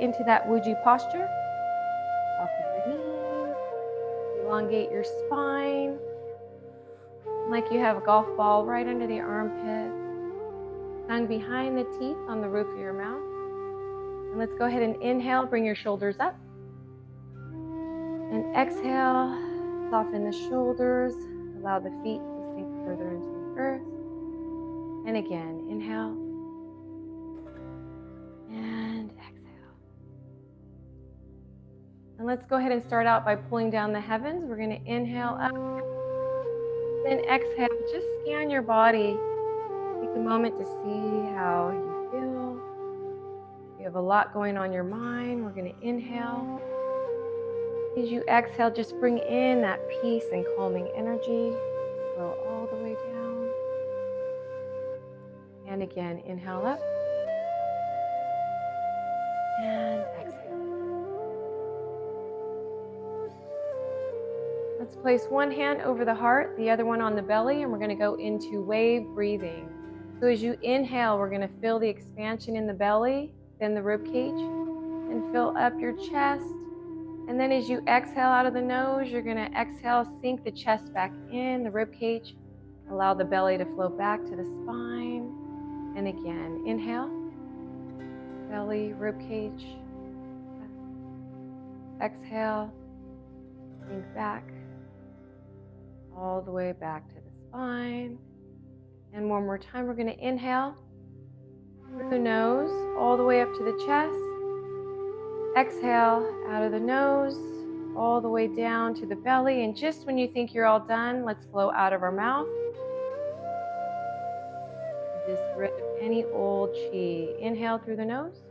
into that Wuju posture. Soften your knees, elongate your spine, like you have a golf ball right under the armpits, tongue behind the teeth on the roof of your mouth. And let's go ahead and inhale, bring your shoulders up. And exhale, soften the shoulders, allow the feet to sink further into the earth. And again, inhale. And exhale. And let's go ahead and start out by pulling down the heavens. We're going to inhale up. Then exhale, just scan your body. Take a moment to see how you feel. If you have a lot going on in your mind, we're going to inhale. As you exhale, just bring in that peace and calming energy. Flow all the way down. And again, inhale up. And exhale. Let's place one hand over the heart, the other one on the belly, and we're going to go into wave breathing. So as you inhale, we're going to feel the expansion in the belly, then the rib cage, and fill up your chest. And then as you exhale out of the nose, you're going to exhale, sink the chest back in, the rib cage, allow the belly to flow back to the spine. And again, inhale, belly, rib cage, exhale, sink back, all the way back to the spine. And one more time, we're going to inhale through the nose, all the way up to the chest. Exhale out of the nose, all the way down to the belly. And just when you think you're all done, let's flow out of our mouth. Just rid of any old chi. Inhale through the nose,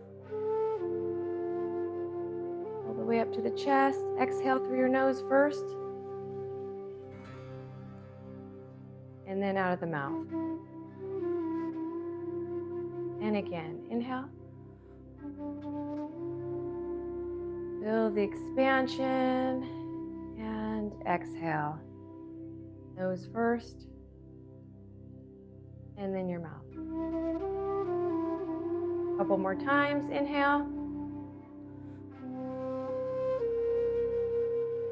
all the way up to the chest. Exhale through your nose first, and then out of the mouth. And again, inhale. Feel the expansion, and exhale. Nose first, and then your mouth. A couple more times, inhale.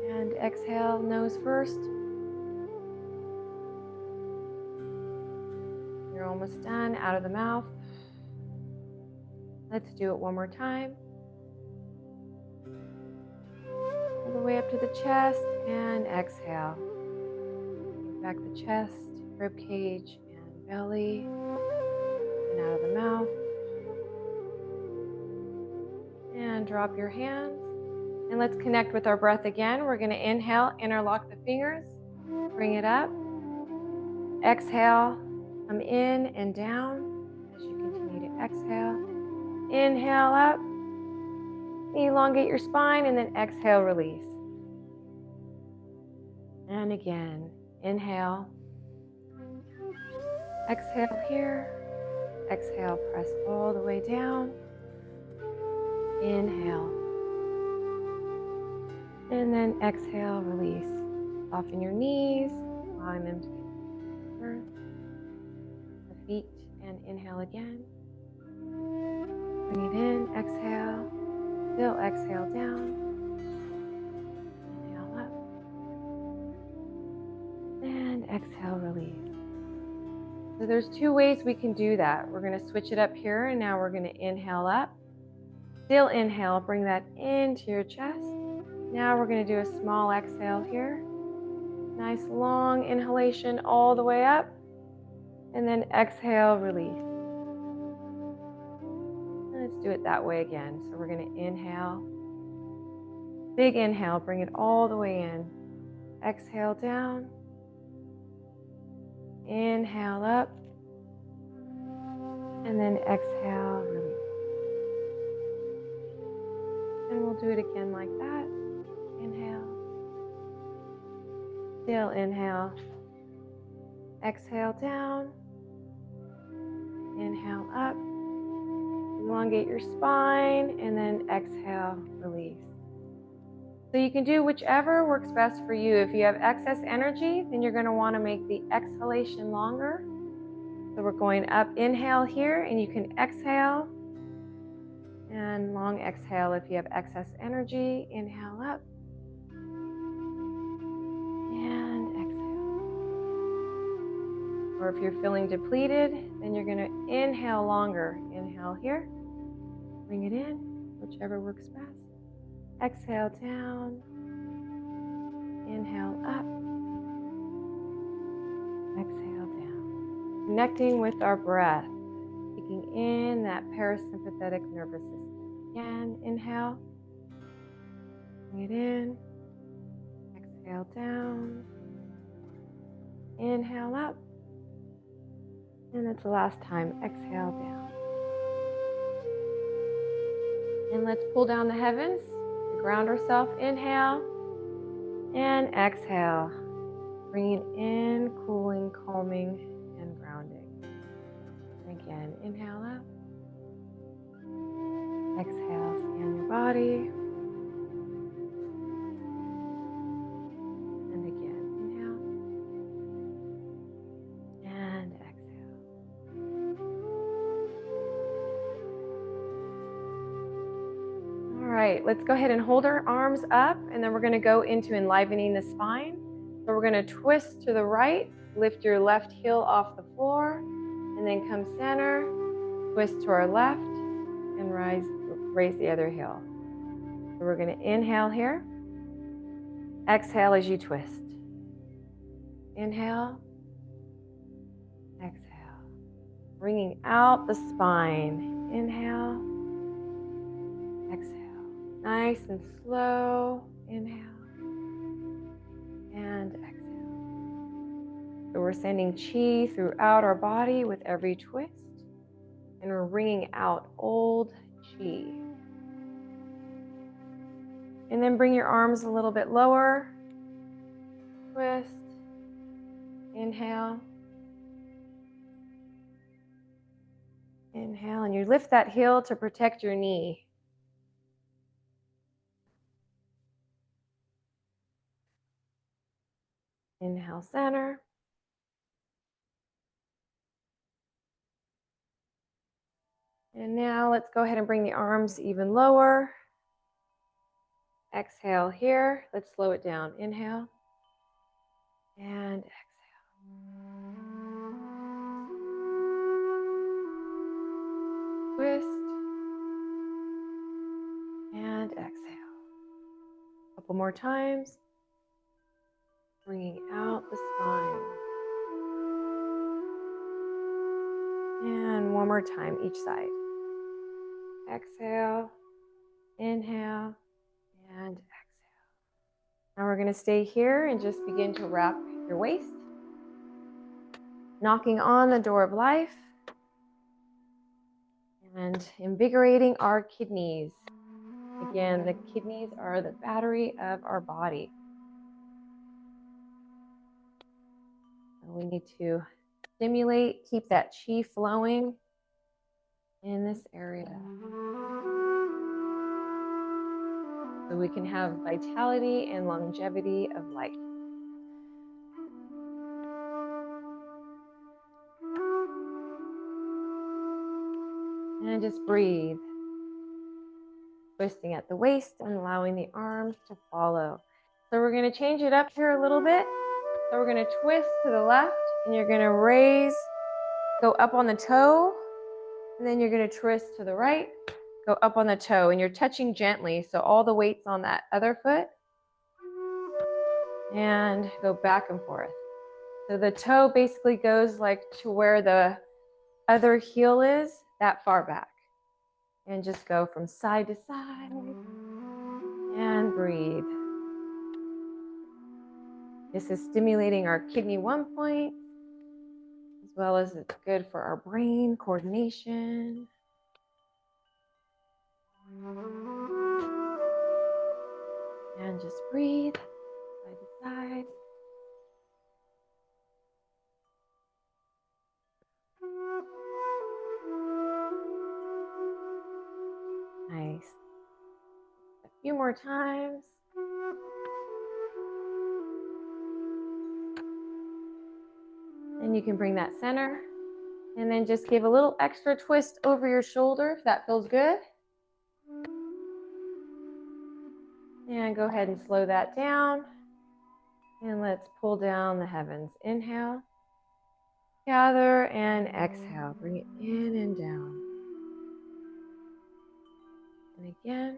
And exhale, nose first. You're almost done, out of the mouth. Let's do it one more time. All the way up to the chest, and exhale. Back the chest, rib cage, and belly, and out of the mouth. And drop your hands. And let's connect with our breath again. We're going to inhale, interlock the fingers, bring it up. Exhale, come in and down as you continue to exhale. Inhale up, elongate your spine, and then exhale, release. And again, inhale. Exhale here. Exhale, press all the way down. Inhale. And then exhale, release. Soften your knees, allowing them to be earth, the feet, and inhale again. Bring it in, exhale. Still exhale down. Inhale up. And exhale, release. So there's two ways we can do that. We're going to switch it up here, and now we're going to inhale up. Still inhale, bring that into your chest. Now we're going to do a small exhale here. Nice long inhalation all the way up. And then exhale, release. And let's do it that way again. So we're going to inhale. Big inhale, bring it all the way in. Exhale down. Inhale up. And then exhale, release. And we'll do it again like that. Inhale. Still inhale. Exhale down. Inhale up. Elongate your spine, and then exhale, release. So you can do whichever works best for you. If you have excess energy, then you're going to want to make the exhalation longer. So we're going up, inhale here, and you can exhale. And long exhale if you have excess energy. Inhale up. And exhale. Or if you're feeling depleted, then you're going to inhale longer. Inhale here. Bring it in, whichever works best. Exhale down. Inhale up. Exhale down. Connecting with our breath. Taking in that parasympathetic nervous system. Again, inhale. Bring it in. Exhale down. Inhale up. And that's the last time. Exhale down. And let's pull down the heavens to ground ourselves. Inhale and exhale. Bringing in, cooling, calming, and grounding. Again, inhale up. Exhale, scan your body. And again, inhale. And exhale. All right, let's go ahead and hold our arms up, and then we're going to go into enlivening the spine. So we're going to twist to the right, lift your left heel off the floor, and then come center, twist to our left, and raise the other heel. So we're going to inhale here. Exhale as you twist. Inhale. Exhale. Bringing out the spine. Inhale. Exhale. Nice and slow. Inhale. And exhale. So we're sending chi throughout our body with every twist. And we're bringing out old chi. And then bring your arms a little bit lower. Twist. Inhale. Inhale. And you lift that heel to protect your knee. Inhale, center. And now let's go ahead and bring the arms even lower. Exhale here. Let's slow it down. Inhale. And exhale. Twist. And exhale. A couple more times. Bringing out the spine. And one more time each side. Exhale. Inhale. And exhale. Now we're going to stay here and just begin to wrap your waist. Knocking on the door of life. And invigorating our kidneys. Again, the kidneys are the battery of our body. And we need to stimulate, keep that chi flowing in this area. So we can have vitality and longevity of life. And just breathe. Twisting at the waist and allowing the arms to follow. So we're going to change it up here a little bit. So we're going to twist to the left and you're going to raise, go up on the toe, and then you're going to twist to the right, go up on the toe, and you're touching gently. So all the weight's on that other foot. And go back and forth. So the toe basically goes like to where the other heel is, that far back. And just go from side to side. And breathe. This is stimulating our kidney 1 point, as well as it's good for our brain coordination. And just breathe, side to side. Nice. A few more times. And you can bring that center. And then just give a little extra twist over your shoulder if that feels good. And go ahead and slow that down. And let's pull down the heavens. Inhale, gather, and exhale. Bring it in and down. And again,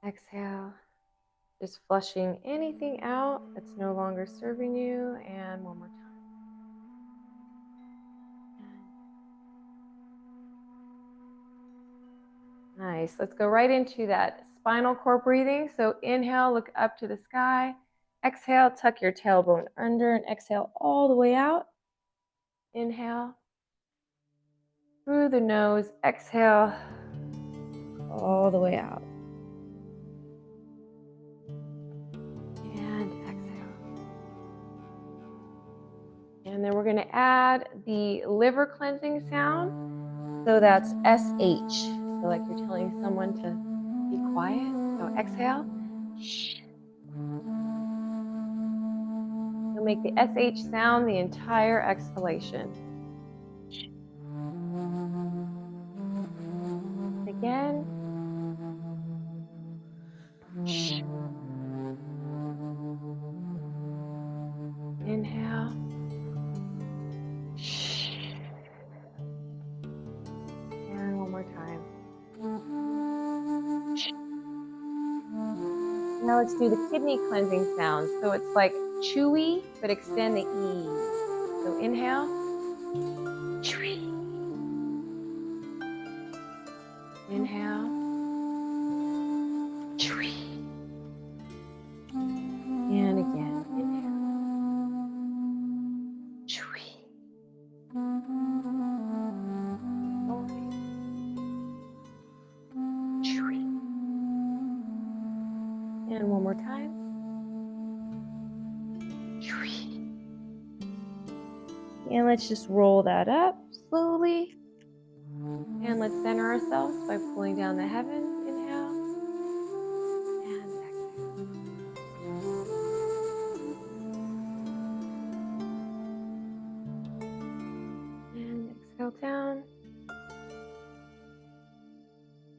exhale. Just flushing anything out that's no longer serving you. And one more time. Nice. Let's go right into that spinal cord breathing. So inhale, look up to the sky. Exhale, tuck your tailbone under and exhale all the way out. Inhale through the nose. Exhale all the way out. And exhale. And then we're going to add the liver cleansing sound. So that's SH. So like you're telling someone to be quiet. So exhale. Shh. You'll make the SH sound the entire exhalation. Again. Shh. Inhale. Shh. And one more time. Shh. Now let's do the kidney cleansing sound. So it's like chewy, but extend the E. So inhale. Chewy. Inhale. Chewy. And again. Inhale. Chewy. Chewy. And one more time. And let's just roll that up slowly. And let's center ourselves by pulling down the heavens. Inhale. And exhale. And exhale down.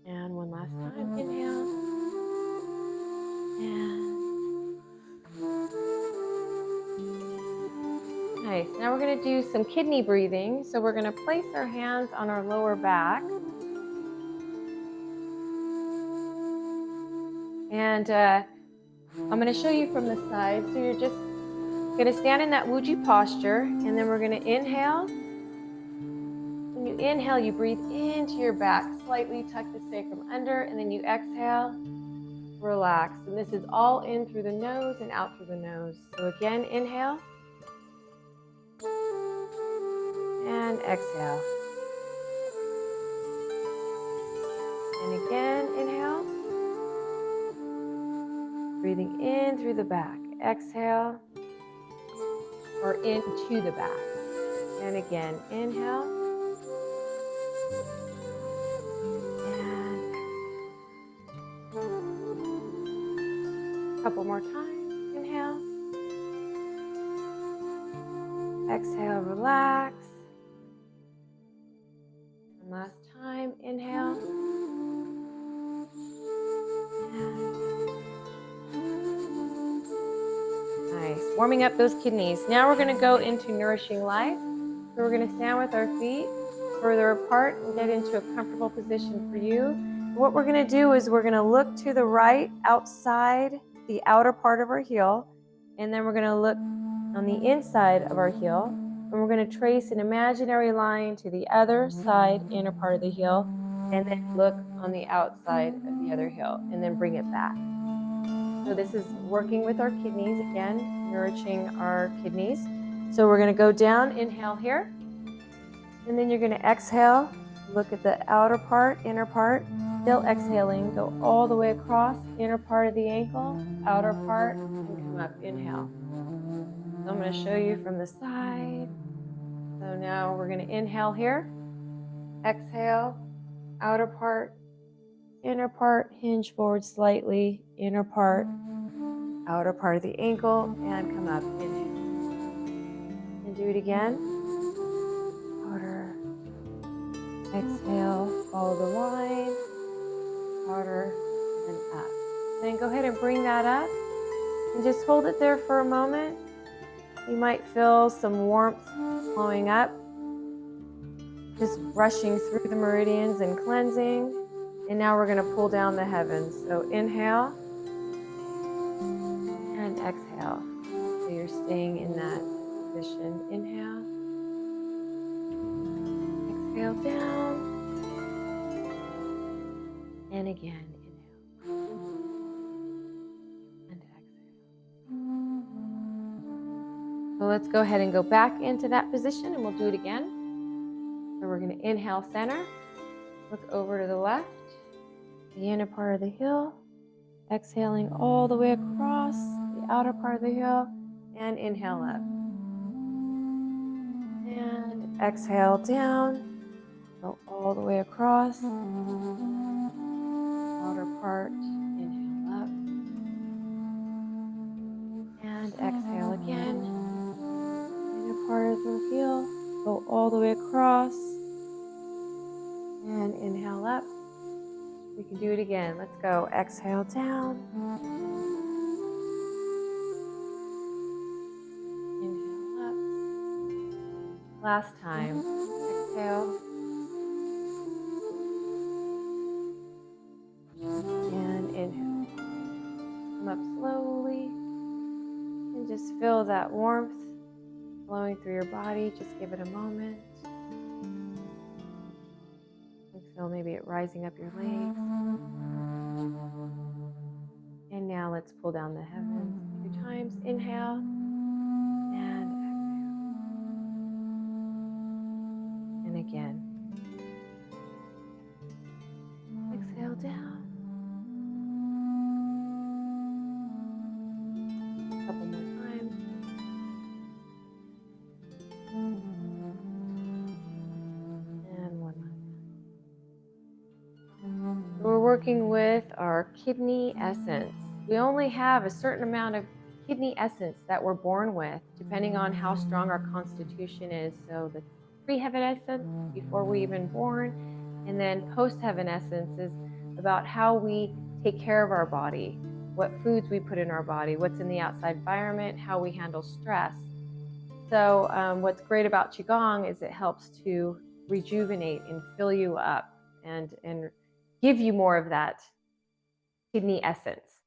And one last time. Inhale. And nice. Now we're going to do some kidney breathing. So we're going to place our hands on our lower back. And I'm going to show you from the side. So you're just going to stand in that Wuji posture. And then we're going to inhale. When you inhale, you breathe into your back. Slightly tuck the sacrum under. And then you exhale. Relax. And this is all in through the nose and out through the nose. So again, inhale. And exhale. And again, inhale. Breathing in through the back. Exhale. Or into the back. And again, inhale. And exhale. A couple more times. Inhale. Exhale, relax. And last time, inhale. Nice. Warming up those kidneys. Now we're going to go into nourishing life. So we're going to stand with our feet further apart and get into a comfortable position for you. What we're going to do is we're going to look to the right outside the outer part of our heel. And then we're going to look on the inside of our heel. And we're going to trace an imaginary line to the other side, inner part of the heel. And then look on the outside of the other heel. And then bring it back. So this is working with our kidneys, again, nourishing our kidneys. So we're going to go down, inhale here. And then you're going to exhale, look at the outer part, inner part. Still exhaling, go all the way across, inner part of the ankle, outer part, and come up, inhale. So I'm going to show you from the side. So now we're going to inhale here. Exhale, outer part, inner part, hinge forward slightly, inner part, outer part of the ankle, and come up, inhale. And do it again. Outer, exhale, follow the line, outer, And go ahead and bring that up and just hold it there for a moment. You might feel some warmth flowing up, just rushing through the meridians and cleansing. And now we're going to pull down the heavens. So inhale and exhale. So you're staying in that position. Inhale, exhale down, and again, inhale and exhale. So let's go ahead and go back into that position and we'll do it again. So we're going to inhale center, look over to the left, the inner part of the heel, exhaling all the way across the outer part of the heel, and inhale up. And exhale down, go all the way across, outer part, inhale up, and exhale again, inner part of the heel, go all the way across, and inhale up. We can do it again. Let's go. Exhale down. Inhale up. Last time. Exhale. And inhale. Come up slowly. And just feel that warmth flowing through your body. Just give it a moment. Feel maybe it rising up your legs. And now let's pull down the heavens a few times. Inhale and exhale. And again. Exhale down. A couple more times. And one last. We're working with our kidney essence. We only have a certain amount of kidney essence that we're born with, depending on how strong our constitution is. So the pre-heaven essence, before we're even born, and then post-heaven essence is about how we take care of our body, what foods we put in our body, what's in the outside environment, how we handle stress. So what's great about Qigong is it helps to rejuvenate and fill you up and give you more of that kidney essence.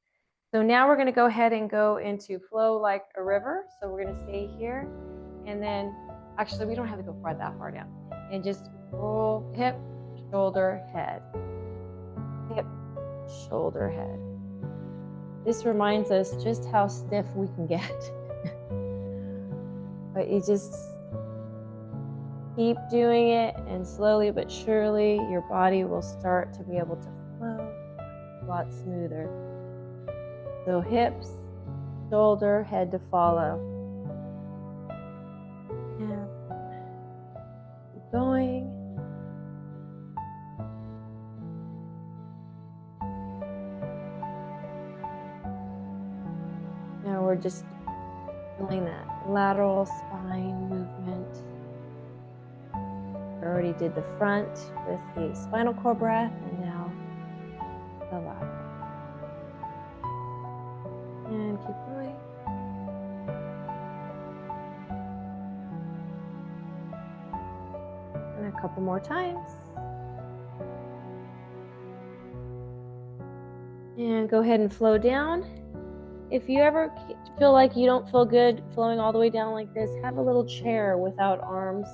So now we're going to go ahead and go into flow like a river. So we're going to stay here, and then actually we don't have to go that far down, and just roll hip, shoulder, head, hip, shoulder, head. This reminds us just how stiff we can get. But you just keep doing it, and slowly but surely your body will start to be able to flow a lot smoother. So hips, shoulder, head to follow. And keep going. Now we're just feeling that lateral spine movement. We already did the front with the spinal cord breath, and now the lateral. And keep going. And a couple more times. And go ahead and flow down. If you ever feel like you don't feel good flowing all the way down like this, have a little chair without arms,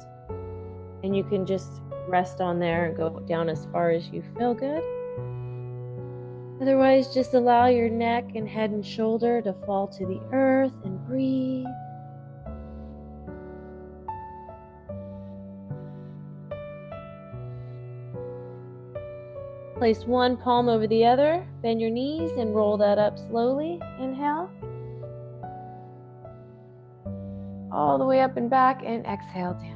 and you can just rest on there and go down as far as you feel good. Otherwise, just allow your neck and head and shoulder to fall to the earth and breathe. Place one palm over the other, bend your knees and roll that up slowly. Inhale. All the way up and back, and exhale down.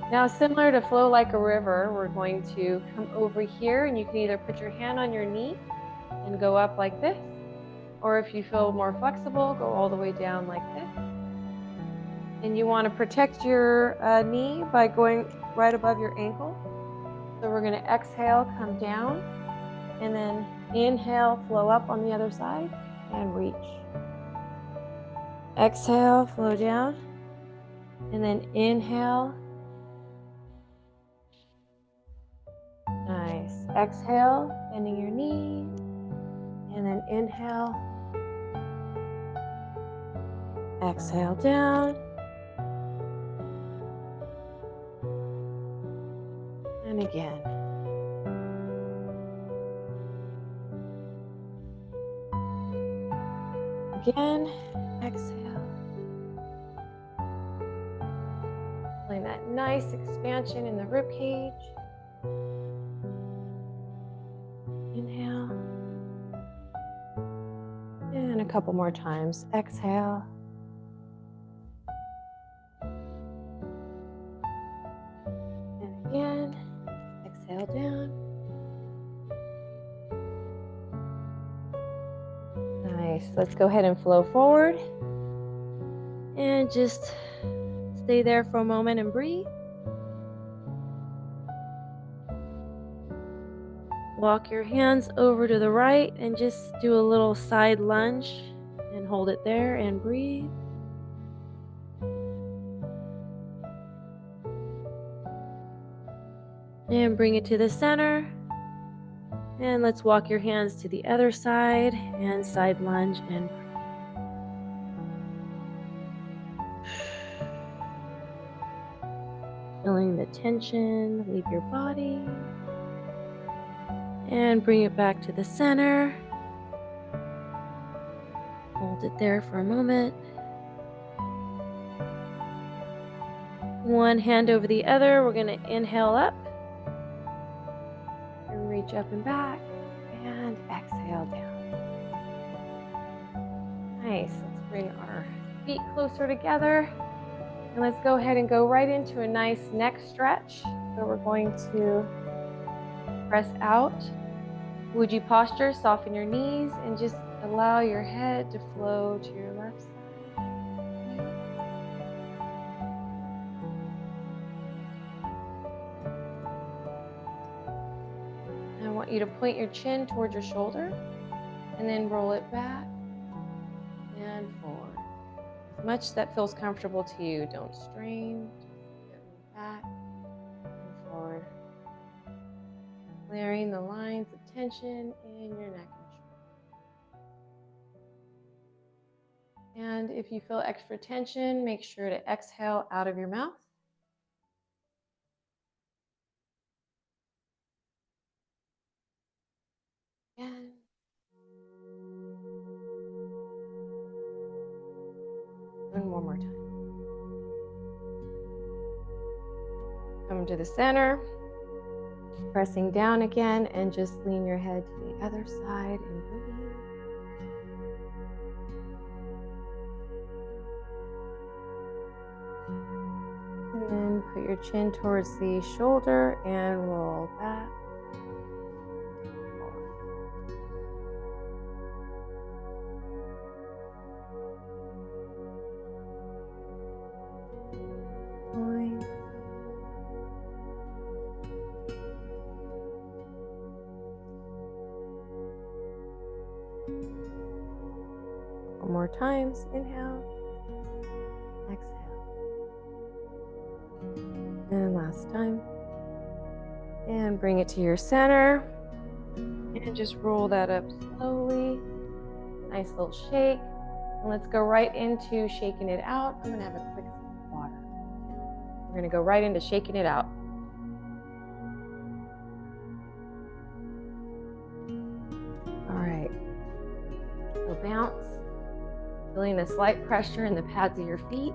Now, similar to flow like a river, we're going to come over here, and you can either put your hand on your knee and go up like this, or if you feel more flexible, go all the way down like this. And you want to protect your knee by going right above your ankle. So we're going to exhale, come down, And then inhale, flow up on the other side and reach. Exhale, flow down. And then inhale. Nice. Exhale, bending your knee. And then inhale. Exhale down. And again. Again, exhale. Feeling that nice expansion in the rib cage. Inhale. And a couple more times. Exhale. And again. Exhale down. Nice. Let's go ahead and flow forward. And just stay there for a moment and breathe. Walk your hands over to the right and just do a little side lunge and hold it there and breathe. And bring it to the center. And let's walk your hands to the other side and side lunge and breathe. Feeling the tension leave your body. And bring it back to the center. Hold it there for a moment. One hand over the other. We're going to inhale up. And reach up and back. And exhale down. Nice. Let's bring our feet closer together. And let's go ahead and go right into a nice neck stretch. So we're going to press out. Uji posture, soften your knees and just allow your head to flow to your left side. I want you to point your chin towards your shoulder and then roll it back and forward. As much that feels comfortable to you. Don't strain. Just gently back and forward. Clearing the lines of tension in your neck and shoulder. And if you feel extra tension, make sure to exhale out of your mouth. And one more time. Come to the center. Pressing down again and just lean your head to the other side and breathe. And then put your chin towards the shoulder and roll back. Forward. Couple more times. Inhale. Exhale. And last time. And bring it to your center. And just roll that up slowly. Nice little shake. And let's go right into shaking it out. I'm going to have a quick sip of water. We're going to go right into shaking it out. All right. So bounce. Feeling the slight pressure in the pads of your feet.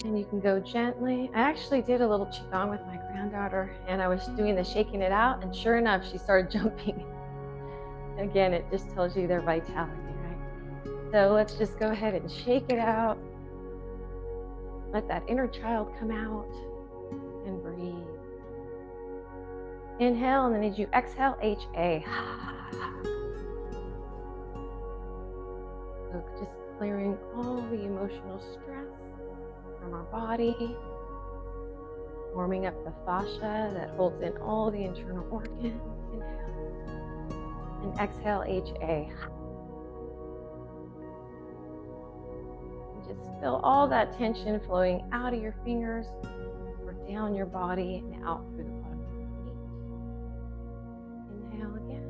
And you can go gently. I actually did a little Qigong with my granddaughter and I was doing the shaking it out and sure enough, she started jumping. Again, it just tells you their vitality, right? So let's just go ahead and shake it out. Let that inner child come out and breathe. Inhale, and then as you exhale, HA. So just clearing all the emotional stress from our body. warming up the fascia that holds in all the internal organs. Inhale. And exhale, HA. And just feel all that tension flowing out of your fingers or down your body and out through the bottom of your feet. Inhale again.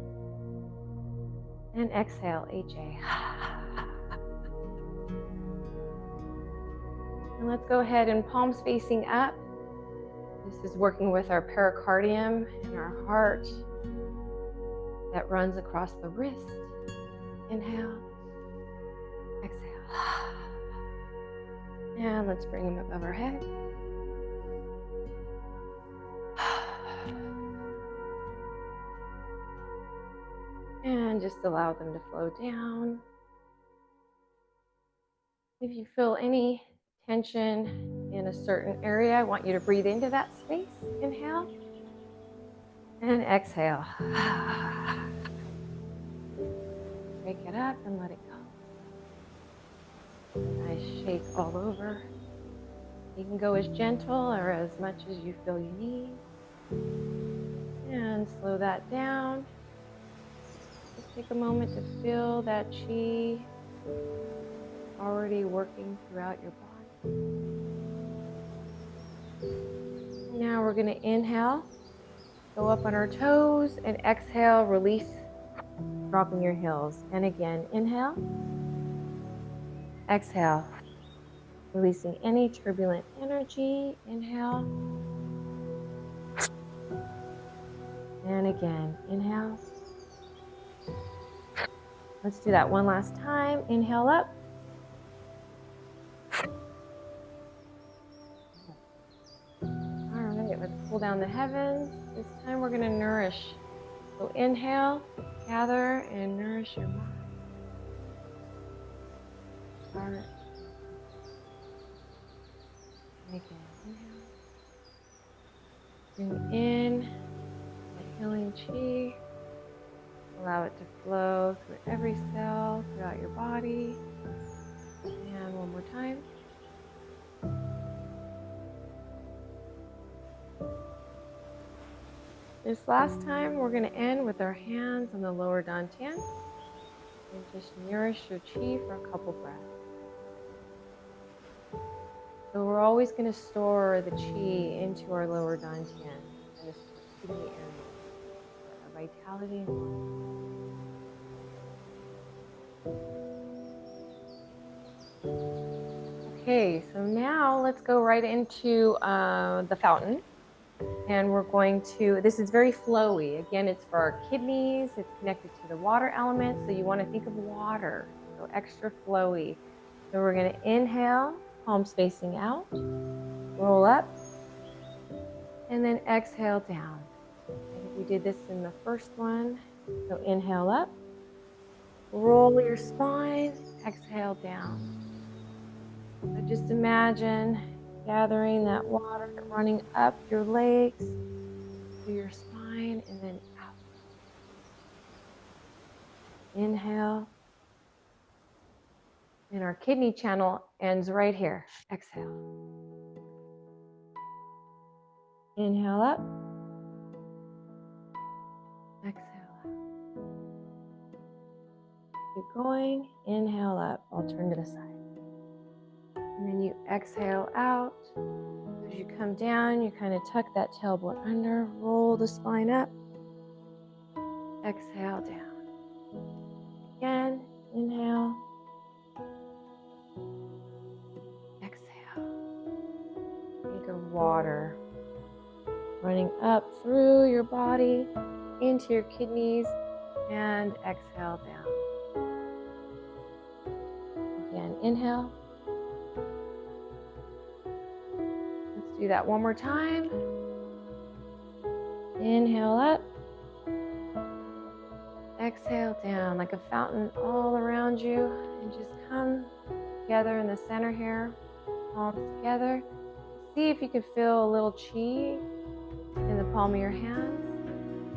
And exhale, HA. And let's go ahead and palms facing up. This is working with our pericardium and our heart that runs across the wrist. Inhale, exhale. And let's bring them above our head. And just allow them to flow down. If you feel any tension in a certain area, I want you to breathe into that space. Inhale and exhale. Break it up and let it go. Nice shake all over. You can go as gentle or as much as you feel you need. And slow that down. Just take a moment to feel that chi already working throughout your body. Now we're going to inhale, go up on our toes, and exhale, release, dropping your heels. And again, inhale, exhale, releasing any turbulent energy. Inhale, and again, inhale. Let's do that one last time. Inhale up. Let's pull down the heavens. This time we're going to nourish. So inhale, gather and nourish your mind, heart. And again, inhale. Bring in that healing chi. Allow it to flow through every cell throughout your body. And one more time. This last time, we're going to end with our hands on the lower dantian and just nourish your chi for a couple breaths. So we're always going to store the chi into our lower dantian, this kidney area, for our vitality and wellness. Okay, so now let's go right into the fountain. And we're going to, this is very flowy. Again, it's for our kidneys. It's connected to the water element. So you want to think of water, so extra flowy. So we're going to inhale, palms facing out, roll up, and then exhale down. I think we did this in the first one. So inhale up, roll your spine, exhale down. So just imagine gathering that water running up your legs to your spine and then out. Inhale. And our kidney channel ends right here. Exhale. Inhale up. Exhale out. Keep going. Inhale up. I'll turn to the side. And then you exhale out. As you come down, you kind of tuck that tailbone under, roll the spine up, exhale down. Again, inhale, exhale. Think of water running up through your body, into your kidneys, and exhale down. Again, inhale. Do that one more time. Inhale up. Exhale down like a fountain all around you. And just come together in the center here. Palms together. See if you can feel a little chi in the palm of your hands.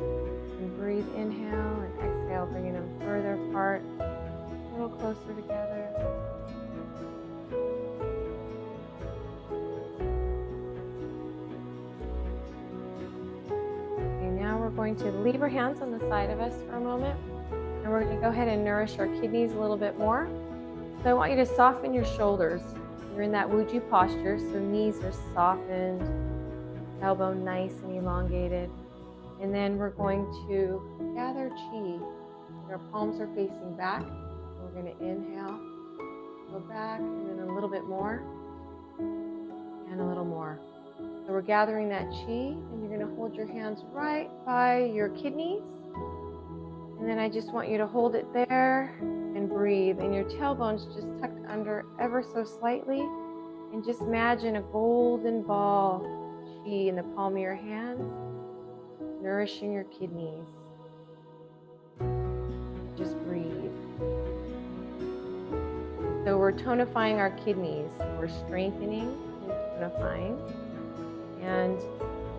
And breathe, inhale and exhale, bringing them further apart, a little closer together. going to leave our hands on the side of us for a moment, and we're going to go ahead and nourish our kidneys a little bit more. So I want you to soften your shoulders. You're in that Wuji posture, so knees are softened, elbow nice and elongated. And then we're going to gather chi. Our palms are facing back. We're going to inhale, go back, and then a little bit more, and a little more. So we're gathering that chi, and you're going to hold your hands right by your kidneys. And then I just want you to hold it there and breathe. And your tailbone's just tucked under ever so slightly. And just imagine a golden ball of chi in the palm of your hands, nourishing your kidneys. Just breathe. So we're tonifying our kidneys. We're strengthening and tonifying. And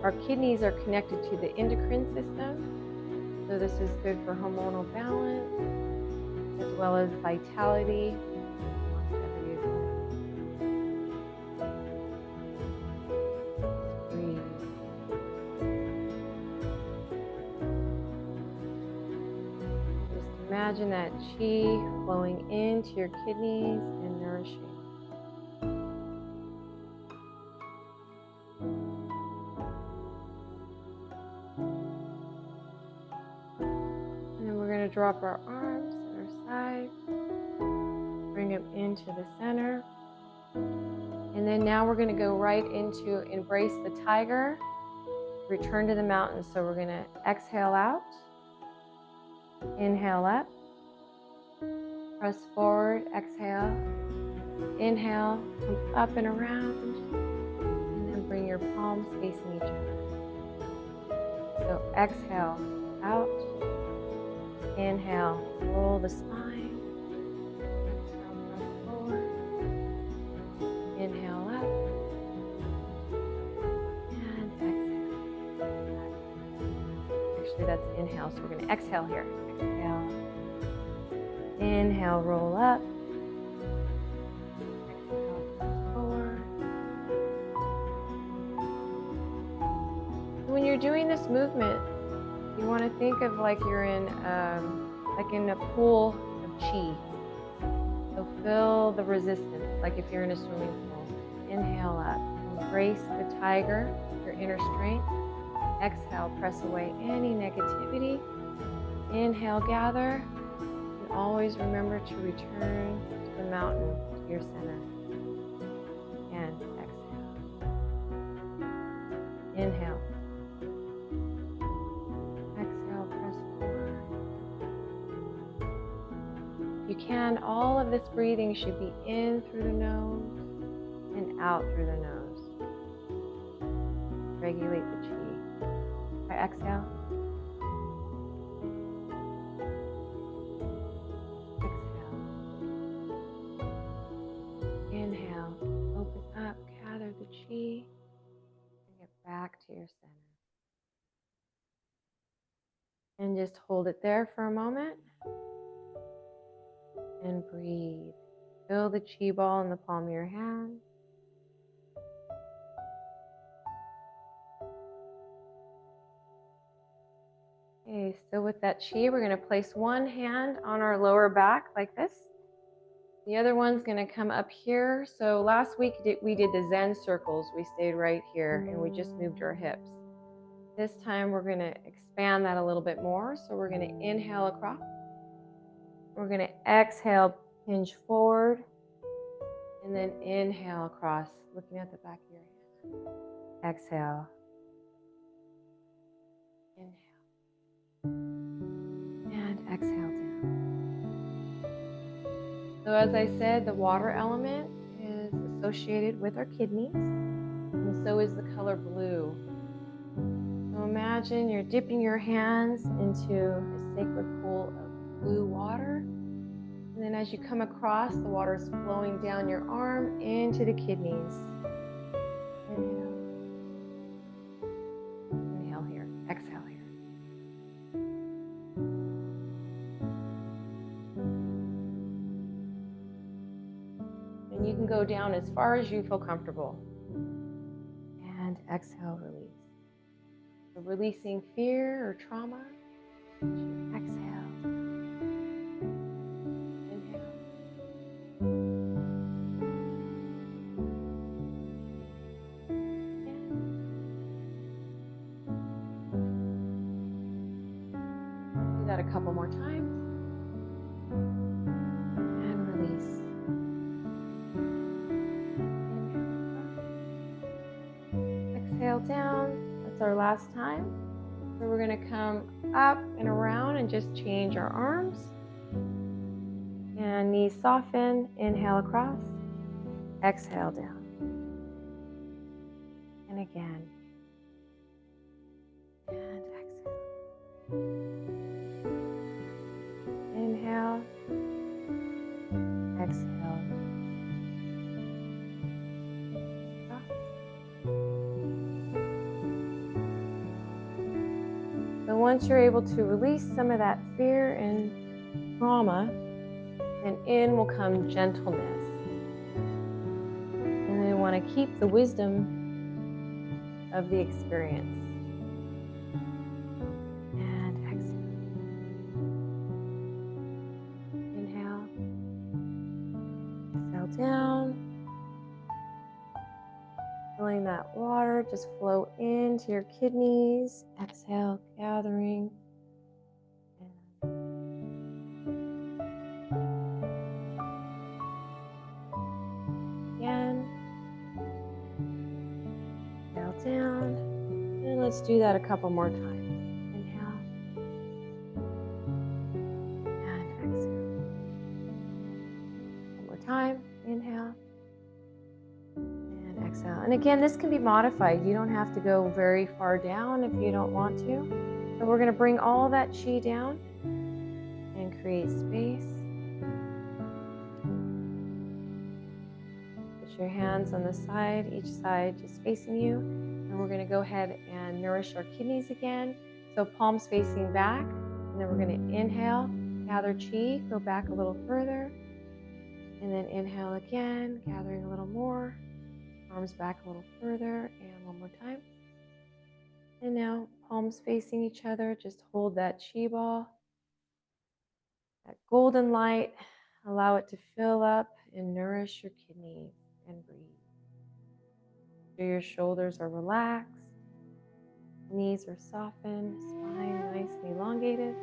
our kidneys are connected to the endocrine system. So this is good for hormonal balance, as well as vitality, longevity as well. Just breathe. Just imagine that chi flowing into your kidneys and nourishing. Drop our arms at our sides, bring them into the center, and then now we're going to go right into embrace the tiger, return to the mountain. So we're going to exhale out, inhale up, press forward, exhale, inhale, come up and around, and then bring your palms facing each other. So exhale out. Inhale, roll the spine. Exhale, press forward. Inhale up. And exhale. Actually, that's inhale, so we're going to exhale here. Exhale. Inhale, roll up. Exhale, press forward. When you're doing this movement, you want to think of like you're in a pool of chi. So feel the resistance, like if you're in a swimming pool. Inhale up. Embrace the tiger, your inner strength. Exhale, press away any negativity. Inhale, gather. And always remember to return to the mountain, to your center. And exhale. Inhale. You can, all of this breathing should be in through the nose and out through the nose. Regulate the chi. Try exhale. Exhale. Inhale. Open up, gather the chi, and get back to your center. And just hold it there for a moment. And breathe. Feel the chi ball in the palm of your hand. Okay, so with that chi, we're going to place one hand on our lower back like this. The other one's going to come up here. So last week we did the Zen circles. We stayed right here and we just moved our hips. This time we're going to expand that a little bit more. So we're going to inhale across. We're going to exhale, hinge forward, and then inhale across, looking at the back of your hand. Exhale. Inhale. And exhale down. So as I said, the water element is associated with our kidneys, and so is the color blue. So imagine you're dipping your hands into a sacred pool of blue water. And then as you come across, the water is flowing down your arm into the kidneys. Inhale. Inhale here. Exhale here. And you can go down as far as you feel comfortable. And exhale, release. So So releasing fear or trauma. Exhale. Inhale. Do that a couple more times. And release. Inhale. Exhale down. That's our last time. So we're going to come up and around and just change our arms. And knees soften. Inhale across. Exhale down. And again. And exhale. Inhale. Exhale. Across. So once you're able to release some of that fear and trauma, then in will come gentleness. And we want to keep the wisdom of the experience. And exhale. Inhale. Exhale down. Feeling that water just flow into your kidneys. Exhale, gathering. Again. Exhale down. And let's do that a couple more times. Inhale. And exhale. One more time. Inhale. And exhale. And again, this can be modified. You don't have to go very far down if you don't want to. So we're going to bring all that chi down and create space. Put your hands on the side, each side just facing you. And we're going to go ahead and nourish our kidneys again. So palms facing back. And then we're going to inhale, gather chi, go back a little further. And then inhale again, gathering a little more. Arms back a little further, and one more time. And now, palms facing each other, just hold that chi ball. That golden light, allow it to fill up and nourish your kidneys, and breathe. So your shoulders are relaxed, knees are softened, spine nice and elongated.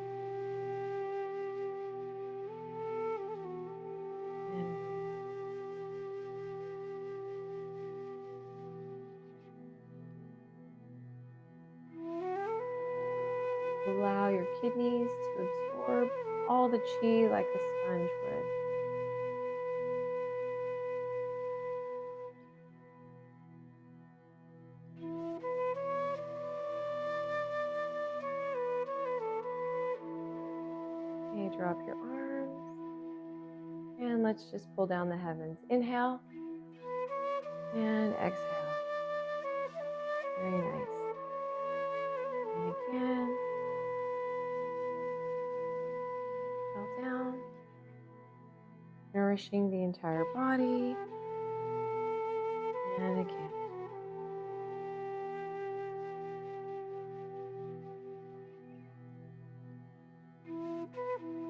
Allow your kidneys to absorb all the chi like a sponge would. Okay, drop your arms. And let's just pull down the heavens. Inhale. And exhale. Very nice. And again. Exhale down. Nourishing the entire body. And again.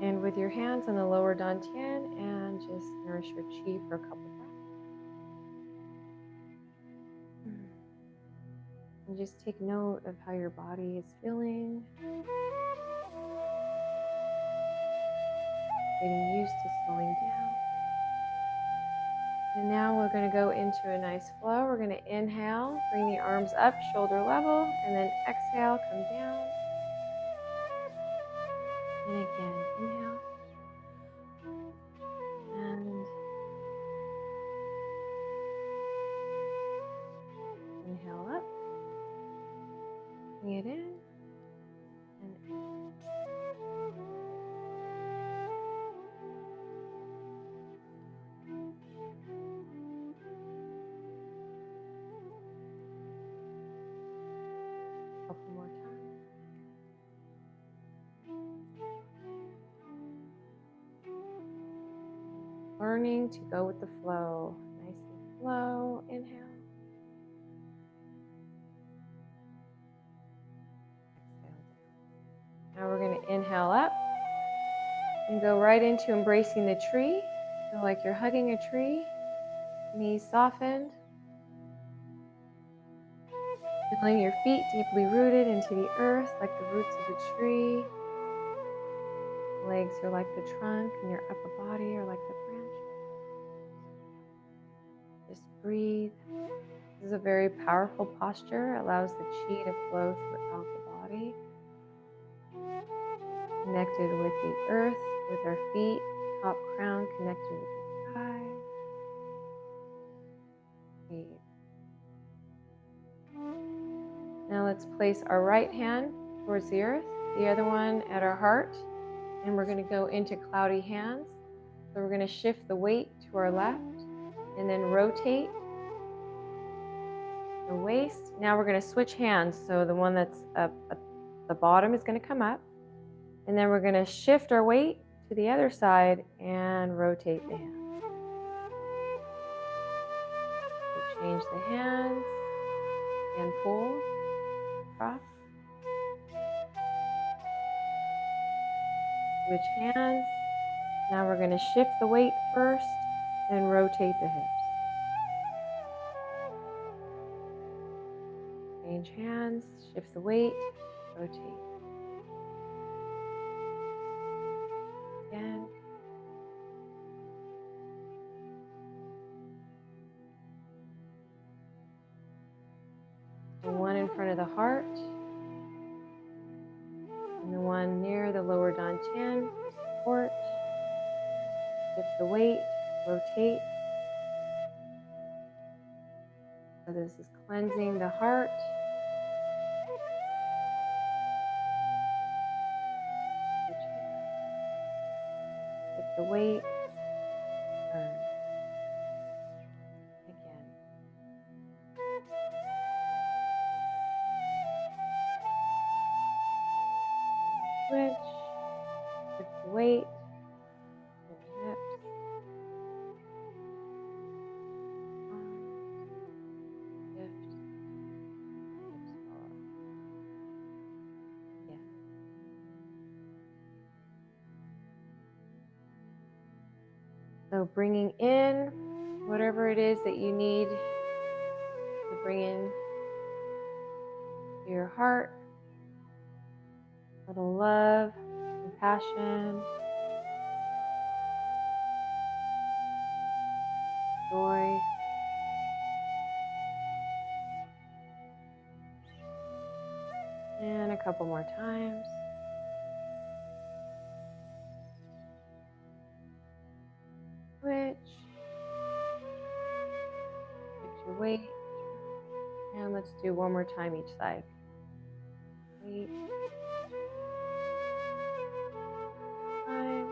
And with your hands on the lower dantian, and just nourish your chi for a couple breaths. And just take note of how your body is feeling. Getting used to slowing down. And now we're going to go into a nice flow. We're going to inhale, bring the arms up, shoulder level, and then exhale, come down. And again, inhale. And inhale up. Bring it in. And exhale. Couple more times. Learning to go with the flow. Nice and slow. Inhale. Now we're going to inhale up and go right into embracing the tree. Feel like you're hugging a tree. Knees softened. Feeling your feet deeply rooted into the earth like the roots of a tree. Legs are like the trunk and your upper body are like the branch. Just breathe. This is a very powerful posture. It allows the chi to flow throughout the body. Connected with the earth, with our feet, top crown connected with the sky. Breathe. Now let's place our right hand towards the earth, the other one at our heart, and we're going to go into cloudy hands. So we're going to shift the weight to our left and then rotate the waist. Now we're going to switch hands. So the one that's up at the bottom is going to come up, and then we're going to shift our weight to the other side and rotate the hand. So change the hands and pull across. Switch hands. Now we're going to shift the weight first, then rotate the hips. Change hands, shift the weight, rotate. Again. The one in front of the heart, and the one near the lower dantian for support. Shift the weight, rotate. So this is cleansing the heart. Shift the weight, turn. Again. Switch, shift the weight, pull the hips. So bringing in whatever it is that you need to bring in to your heart. A little love, compassion, joy. And a couple more times. Switch. Shift your weight. And let's do one more time each side. Weight. Time.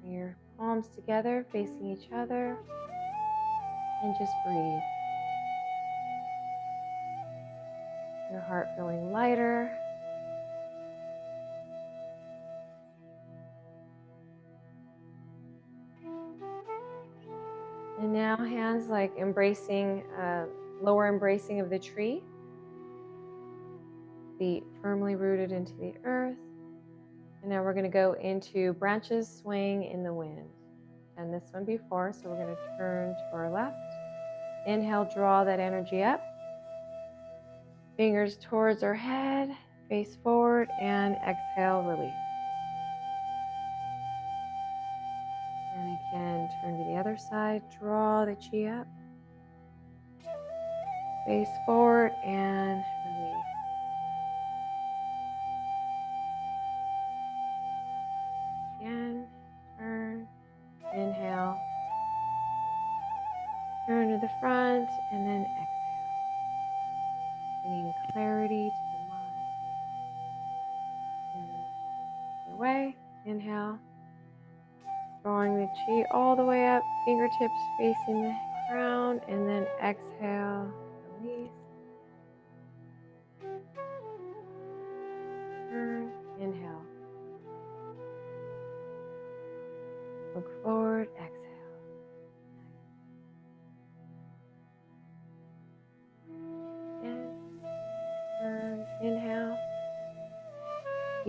Bring your palms together, facing each other. And just breathe. Your heart feeling lighter. And now hands like embracing, lower embracing of the tree. Feet firmly rooted into the earth. And now we're going to go into branches swaying in the wind. And this one before, so we're going to turn to our left. Inhale, draw that energy up. Fingers towards our head, face forward, and exhale, release. And again, turn to the other side, draw the chi up. Face forward and release. Again, turn, inhale. Turn to the front and then exhale. Bringing clarity to the mind. And your way, inhale. Drawing the chi all the way up, fingertips facing the crown, and then exhale, release. Turn, inhale. Look forward, exhale.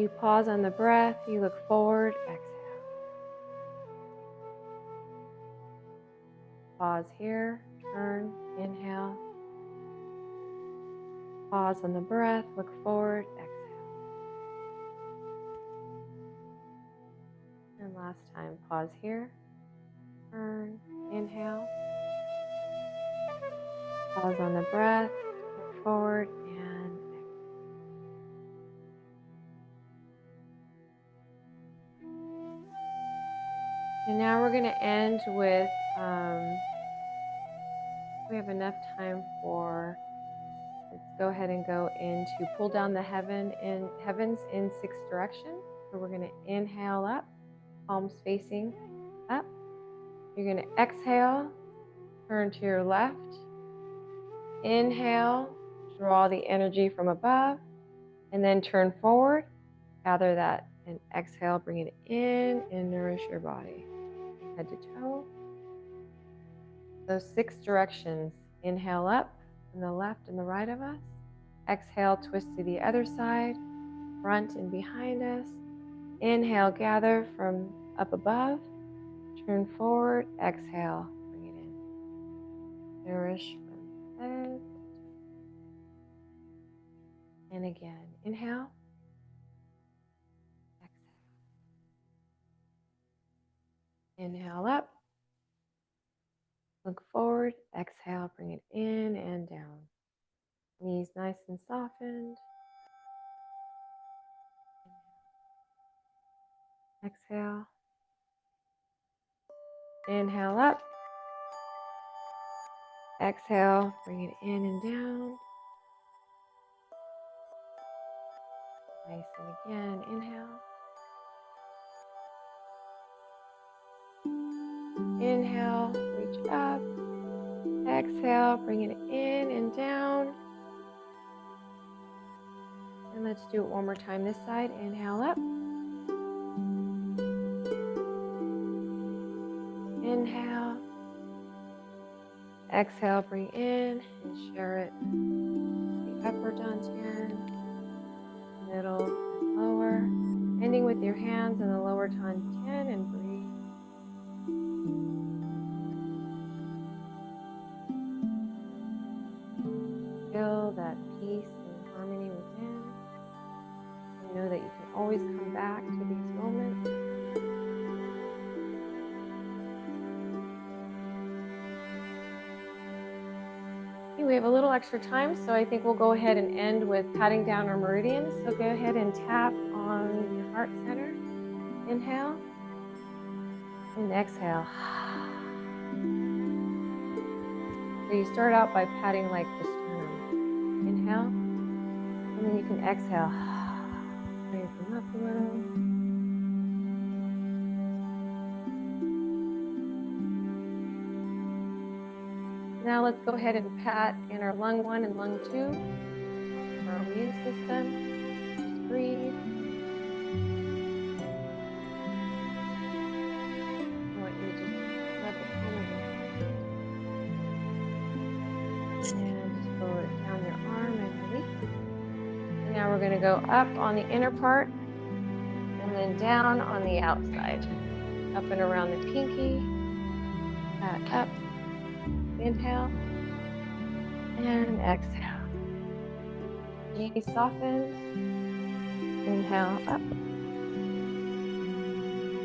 you pause on the breath, you look forward, exhale. Pause here, turn, inhale. Pause on the breath, look forward, exhale. And last time, pause here, turn, inhale. Pause on the breath, look forward, and exhale. And now we're going to end with, we have enough time for, let's go ahead and go into pull down the heavens in 6 directions. So we're going to inhale up, palms facing up. You're going to exhale, turn to your left. Inhale, draw the energy from above, and then turn forward. Gather that and exhale, bring it in and nourish your body, head to toe. Those 6 directions. Inhale up from the left and the right of us. Exhale, twist to the other side, front and behind us. Inhale, gather from up above. Turn forward, exhale, bring it in. Nourish from head. And again, inhale. Exhale. Inhale up. Look forward, exhale, bring it in and down. Knees nice and softened. Exhale. Inhale up. Exhale, bring it in and down. Nice, and again, inhale. Inhale, reach up. Exhale, bring it in and down. And let's do it one more time this side. Inhale up. Inhale. Exhale, bring in and share it. The upper dantian, middle, and lower. Ending with your hands in the lower dantian and breathe. Feel that peace and harmony within. And know that you can always come back to these moments. Okay, we have a little extra time, so I think we'll go ahead and end with patting down our meridians. So go ahead and tap on your heart center. Inhale and exhale. So you start out by patting like the sternum. Inhale, and then you can exhale. Raise them up a little. Now let's go ahead and pat in our lung 1 and lung 2, our immune system. Just breathe. I want you to just let it come in. And just pull it down your arm and release. And now we're going to go up on the inner part and then down on the outside. Up and around the pinky. Pat up. Inhale and exhale. Knees soften. Inhale up.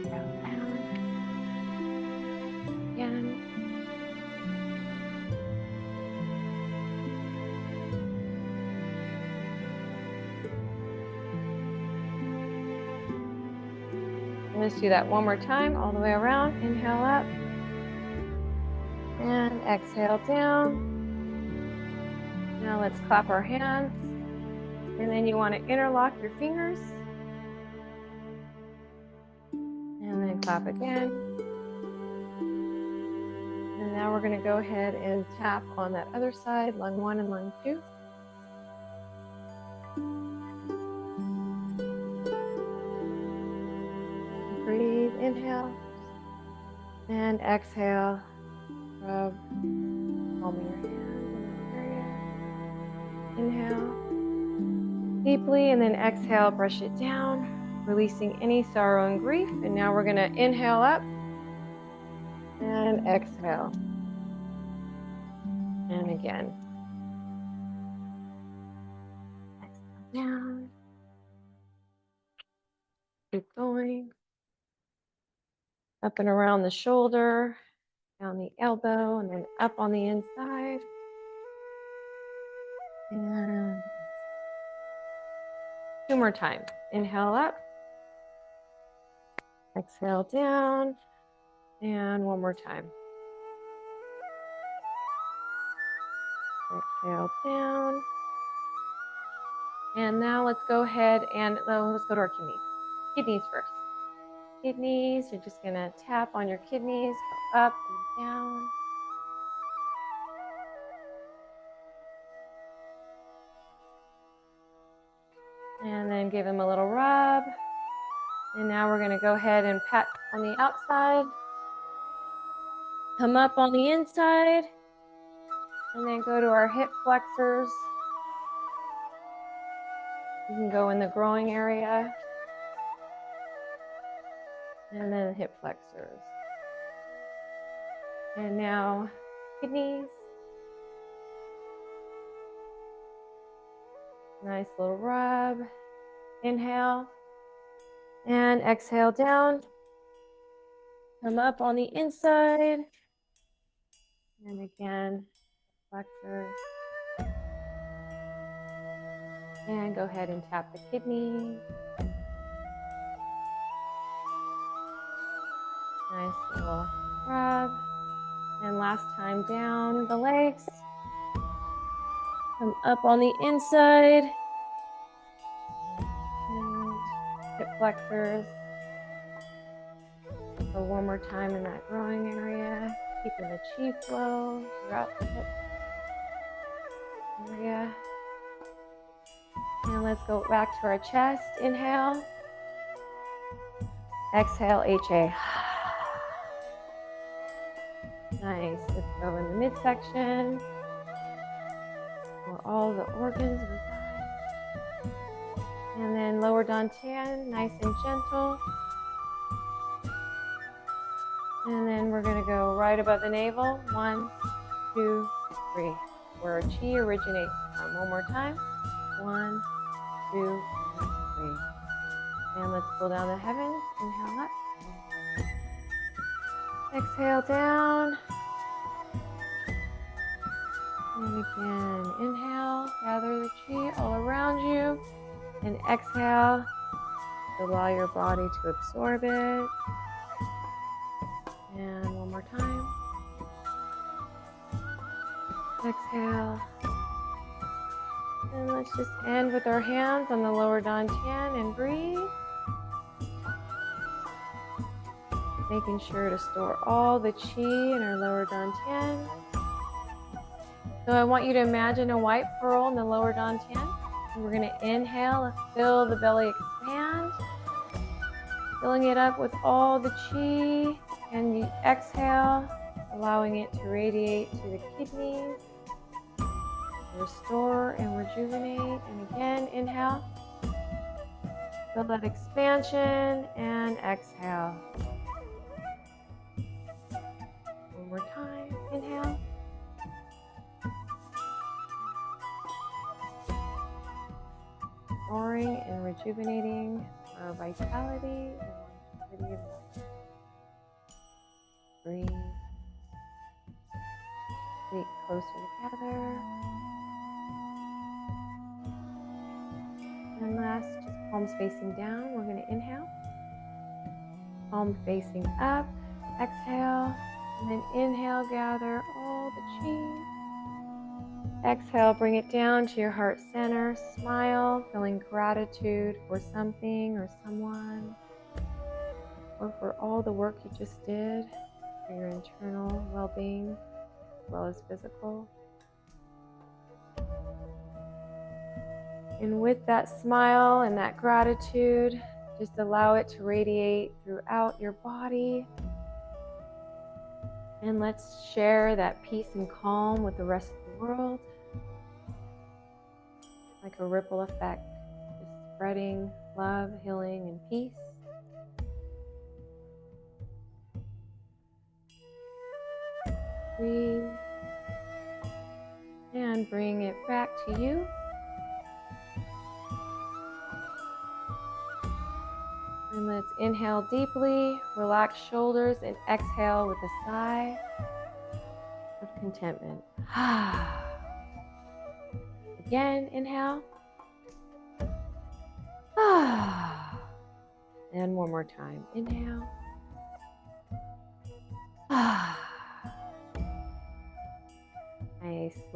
Down. Again. And let's do that one more time, all the way around. Inhale up. And exhale down. Now let's clap our hands. And then you want to interlock your fingers. And then clap again. And now we're going to go ahead and tap on that other side, lung 1 and lung 2. Breathe, inhale. And exhale. Rub palm of your hand in that area. Inhale. deeply, and then exhale, brush it down, releasing any sorrow and grief. And now we're going to inhale up and exhale. And again. Exhale down. Keep going. Up and around the shoulder, down the elbow, and then up on the inside. And 2 more times. Inhale up. Exhale down. And 1 more time. Exhale down. And now let's go ahead and let's go to our kidneys. Kidneys first. Kidneys, you're just gonna tap on your kidneys, go up and down. And then give them a little rub. And now we're gonna go ahead and pat on the outside. Come up on the inside. And then go to our hip flexors. You can go in the groin area. And then hip flexors. And now kidneys. Nice little rub. Inhale. And exhale down. Come up on the inside. And again, flexors. And go ahead and tap the kidneys. Nice little rub. And last time down the legs. Come up on the inside. And hip flexors. So 1 more time in that groin area. Keeping the chi flow throughout the hip area. And let's go back to our chest. Inhale. Exhale, HA. Nice. Let's go in the midsection where all the organs reside. And then lower dantian, nice and gentle. And then we're going to go right above the navel. 1, 2, 3. Where chi originates from. 1 more time. 1, 2, 3. And let's pull down the heavens. Inhale up. Exhale down. And again, inhale, gather the chi all around you. And exhale, allow your body to absorb it. And 1 more time. Exhale. And let's just end with our hands on the lower dantian and breathe. Making sure to store all the chi in our lower dantian. So I want you to imagine a white pearl in the lower dantian. And we're going to inhale, feel the belly expand. Filling it up with all the chi. And you exhale, allowing it to radiate to the kidneys. Restore and rejuvenate. And again, inhale. Feel that expansion and exhale. 1 more time. Inhale. Restoring and rejuvenating our vitality and longevity of life. Breathe. Feet closer together. And last, just palms facing down. We're going to inhale. Palm facing up. Exhale. And then inhale, gather all the chi. Exhale, bring it down to your heart center. Smile, feeling gratitude for something or someone, or for all the work you just did for your internal well-being as well as physical. And with that smile and that gratitude, just allow it to radiate throughout your body. And let's share that peace and calm with the rest of the world, like a ripple effect. spreading love, healing, and peace. Breathe and bring it back to you. And let's inhale deeply, relax shoulders, and exhale with a sigh of contentment. Again, inhale. And one more time. Inhale. Nice. Slow